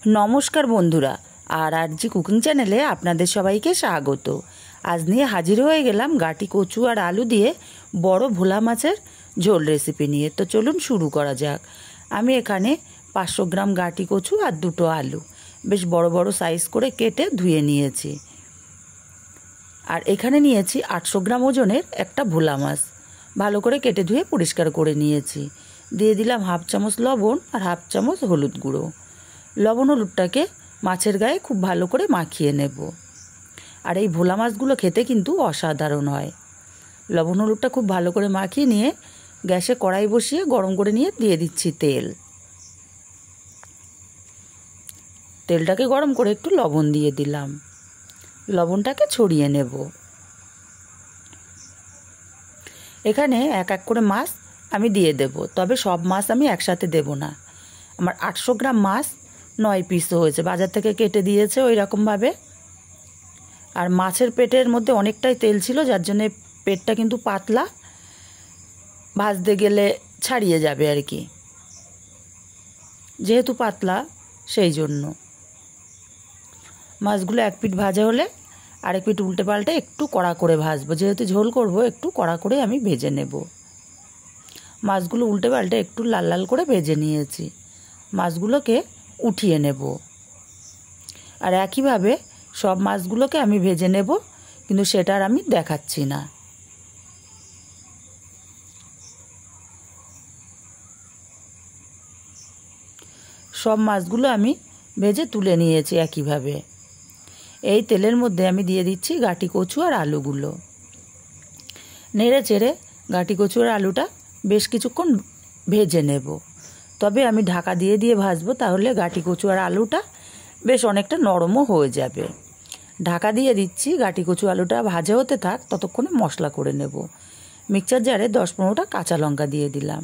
নমস্কার বন্ধুরা, আর জি কুকিং চ্যানেলে আপনাদের সবাইকে স্বাগত। আজ নিয়ে হাজির হয়ে গেলাম গাটি কচু আর আলু দিয়ে বড় ভোলা মাছের ঝোল রেসিপি নিয়ে। তো চলুন শুরু করা যাক। আমি এখানে 500 গ্রাম গাটি কচু আর 2টো আলু বেশ বড় বড় সাইজ করে কেটে ধুয়ে নিয়েছি। আর এখানে নিয়েছি 800 গ্রাম ওজনের একটা ভোলা মাছ, ভালো করে কেটে ধুয়ে পরিষ্কার করে নিয়েছি। দিয়ে দিলাম হাফ চামচ লবণ আর হাফ চামচ হলুদ গুঁড়ো। লবণ হলুদটাকে মাছের গায়ে খুব ভালো করে মাখিয়ে নেব। আর এই ভোলা মাছগুলো খেতে কিন্তু অসাধারণ হয়। লবণ হলুদটা খুব ভালো করে মাখিয়ে নিয়ে গ্যাসে কড়াই বসিয়ে গরম করে নিয়ে দিয়ে দিচ্ছি তেল। তেলটাকে গরম করে একটু লবণ দিয়ে দিলাম, লবণটাকে ছড়িয়ে নেব। এখানে এক এক করে মাছ আমি দিয়ে দেব, তবে সব মাছ আমি একসাথে দেব না। আমার 800 গ্রাম মাছ 9 পিস হয়েছে, বাজার থেকে কেটে দিয়েছে ওই রকমভাবে। আর মাছের পেটের মধ্যে অনেকটাই তেল ছিল, যার জন্যে পেটটা কিন্তু পাতলা, ভাজতে গেলে ছাড়িয়ে যাবে আর কি, যেহেতু পাতলা সেই জন্য। মাছগুলো এক পিঠ ভাজা হলে আরেক পিঠ উল্টে পাল্টে একটু কড়া করে ভাজবো, যেহেতু ঝোল করব একটু কড়া করে আমি ভেজে নেব। মাছগুলো উল্টে পাল্টে একটু লাল লাল করে ভেজে নিয়েছি। মাছগুলোকে উঠিয়ে নেব। আর একইভাবে সব মাছগুলোকে আমি ভেজে নেব, কিন্তু সেটা আর আমি দেখাচ্ছি না। সব মাছগুলো আমি ভেজে তুলে নিয়েছি একইভাবে। এই তেলের মধ্যে আমি দিয়ে দিচ্ছি গাটি কচু আর আলুগুলো। নেড়ে চেড়ে গাটি কচু আর আলুটা বেশ কিছুক্ষণ ভেজে নেব। তবে আমি ঢাকা দিয়ে দিয়ে ভাজবো, তাহলে গাটি কচু আর আলুটা বেশ অনেকটা নরমও হয়ে যাবে। ঢাকা দিয়ে দিচ্ছি, গাটি কচু আলুটা ভাজা হতে থাক, ততক্ষণে মশলা করে নেব। মিক্সচার জারে 10-15টা কাঁচা লঙ্কা দিয়ে দিলাম,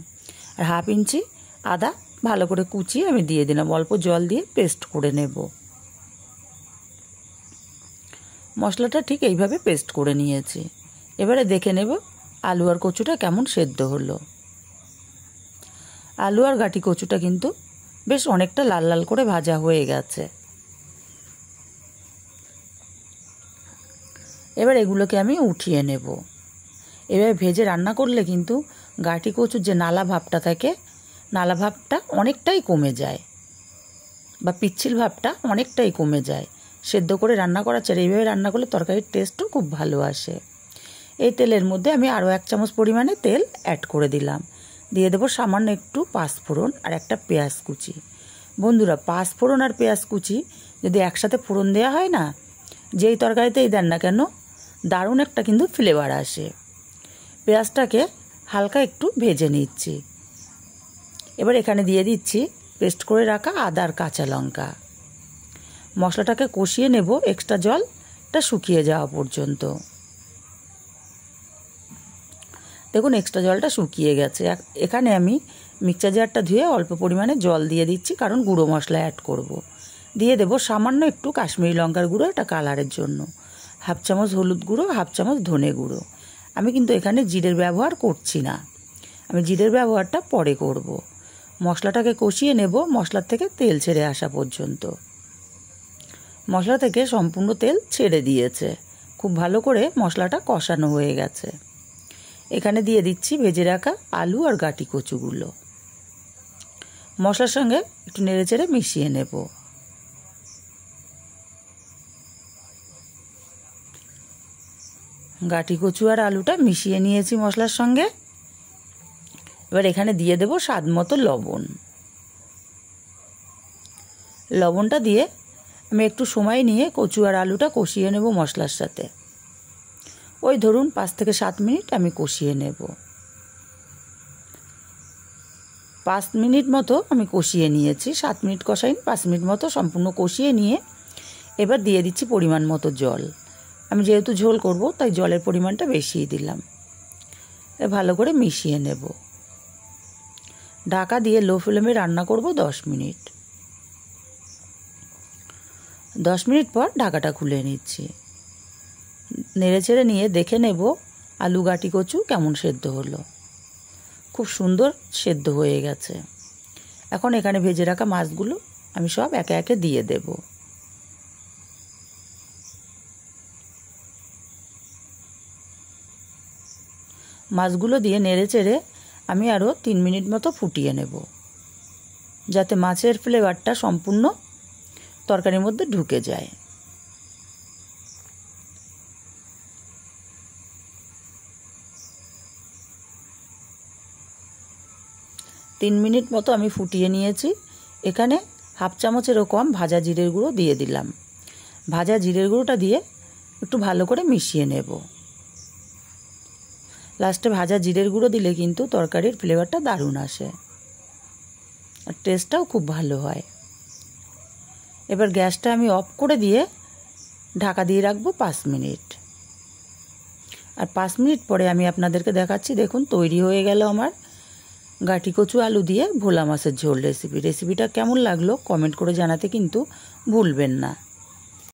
আর হাফ ইঞ্চি আদা ভালো করে কুচিয়ে আমি দিয়ে দিলাম। অল্প জল দিয়ে পেস্ট করে নেব। মশলাটা ঠিক এইভাবে পেস্ট করে নিয়েছি। এবারে দেখে নেব আলু আর কচুটা কেমন সেদ্ধ হলো। আলু আর গাটি কচুটা কিন্তু বেশ অনেকটা লাল লাল করে ভাজা হয়ে গেছে। এবার এগুলোকে আমি উঠিয়ে নেব। এবার ভেজে রান্না করলে কিন্তু গাটি কচুর যে নালা ভাবটা থাকে, নালা ভাবটা অনেকটাই কমে যায়, বা পিচ্ছিল ভাবটা অনেকটাই কমে যায়। সেদ্ধ করে রান্না করা ছাড়া এইভাবে রান্না করলে তরকারির টেস্টও খুব ভালো আসে। এই তেলের মধ্যে আমি আরও 1 চামচ পরিমাণে তেল অ্যাড করে দিলাম। দিয়ে দেবো সামান্য একটু পাঁচফোড়ন আর একটা পেঁয়াজ কুচি। বন্ধুরা, পাঁচফোড়ন আর পেঁয়াজ কুচি যদি একসাথে ফোড়ন দেওয়া হয় না, যেই তরকারিতেই দেন না কেন, দারুণ একটা কিন্তু ফ্লেভার আসে। পেঁয়াজটাকে হালকা একটু ভেজে নিচ্ছি। এবার এখানে দিয়ে দিচ্ছি পেস্ট করে রাখা আদা আর কাঁচা লঙ্কা। মশলাটাকে কষিয়ে নেব এক্সট্রা জলটা শুকিয়ে যাওয়া পর্যন্ত। দেখুন এক্সট্রা জলটা শুকিয়ে গেছে। এখানে আমি মিক্সচার জারটা ধুয়ে অল্প পরিমাণে জল দিয়ে দিচ্ছি, কারণ গুঁড়ো মশলা অ্যাড করব। দিয়ে দেব সামান্য একটু কাশ্মীরি লঙ্কার গুঁড়ো, এটা কালারের জন্য। হাফ চামচ হলুদ গুঁড়ো, হাফ চামচ ধনে গুঁড়ো। আমি কিন্তু এখানে জিরের ব্যবহার করছি না, আমি জিরের ব্যবহারটা পরে করব। মশলাটাকে কষিয়ে নেব মশলার থেকে তেল ছেড়ে আসা পর্যন্ত। মশলা থেকে সম্পূর্ণ তেল ছেড়ে দিয়েছে, খুব ভালো করে মশলাটা কষানো হয়ে গেছে। এখানে দিয়ে দিচ্ছি ভেজে রাখা আলু আর গাটি কচুগুলো। মশলার সঙ্গে একটু নেড়ে চেড়ে মিশিয়ে নেব। গাটি কচু আর আলুটা মিশিয়ে নিয়েছি মশলার সঙ্গে। এবার এখানে দিয়ে দেব স্বাদ মতো লবণ। লবণটা দিয়ে আমি একটু সময় নিয়ে কচু আর আলুটা কষিয়ে নেব মশলার সাথে। ওই ধরুন 5 থেকে 7 মিনিট আমি কষিয়ে নেব। 5 মিনিট মতো আমি কষিয়ে নিয়েছি। 7 মিনিট কষাইনি, 5 মিনিট মতো সম্পূর্ণ কষিয়ে নিয়ে এবার দিয়ে দিচ্ছি পরিমাণ মতো জল। আমি যেহেতু ঝোল করব তাই জলের পরিমাণটা বেশিই দিলাম। ভালো করে মিশিয়ে নেব। ঢাকা দিয়ে লো ফ্লেমে রান্না করব 10 মিনিট। 10 মিনিট পর ঢাকাটা খুলে নিচ্ছি। নেড়ে চেড়ে নিয়ে দেখে নেব আলু গাটি কচু কেমন সেদ্ধ হলো। খুব সুন্দর সেদ্ধ হয়ে গেছে। এখন এখানে ভেজে রাখা মাছগুলো আমি সব একে একে দিয়ে দেব। মাছগুলো দিয়ে নেড়ে চেড়ে আমি আরও 3 মিনিট মতো ফুটিয়ে নেব, যাতে মাছের ফ্লেভারটা সম্পূর্ণ তরকারির মধ্যে ঢুকে যায়। তিন মিনিট মতো আমি ফুটিয়ে নিয়েছি। এখানে হাফ চামচেরও কম ভাজা জিরের গুঁড়ো দিয়ে দিলাম। ভাজা জিরের গুঁড়োটা দিয়ে একটু ভালো করে মিশিয়ে নেব। লাস্টে ভাজা জিরের গুঁড়ো দিলে কিন্তু তরকারির ফ্লেভারটা দারুণ আসে আর টেস্টটাও খুব ভালো হয়। এবার গ্যাসটা আমি অফ করে দিয়ে ঢাকা দিয়ে রাখবো 5 মিনিট। আর 5 মিনিট পরে আমি আপনাদেরকে দেখাচ্ছি। দেখুন তৈরি হয়ে গেল আমার গাঁটি কচু আলু দিয়ে ভোলা মাছের ঝোল রেসিপিটা কেমন লাগলো কমেন্ট করে জানাতে কিন্তু ভুলবেন না।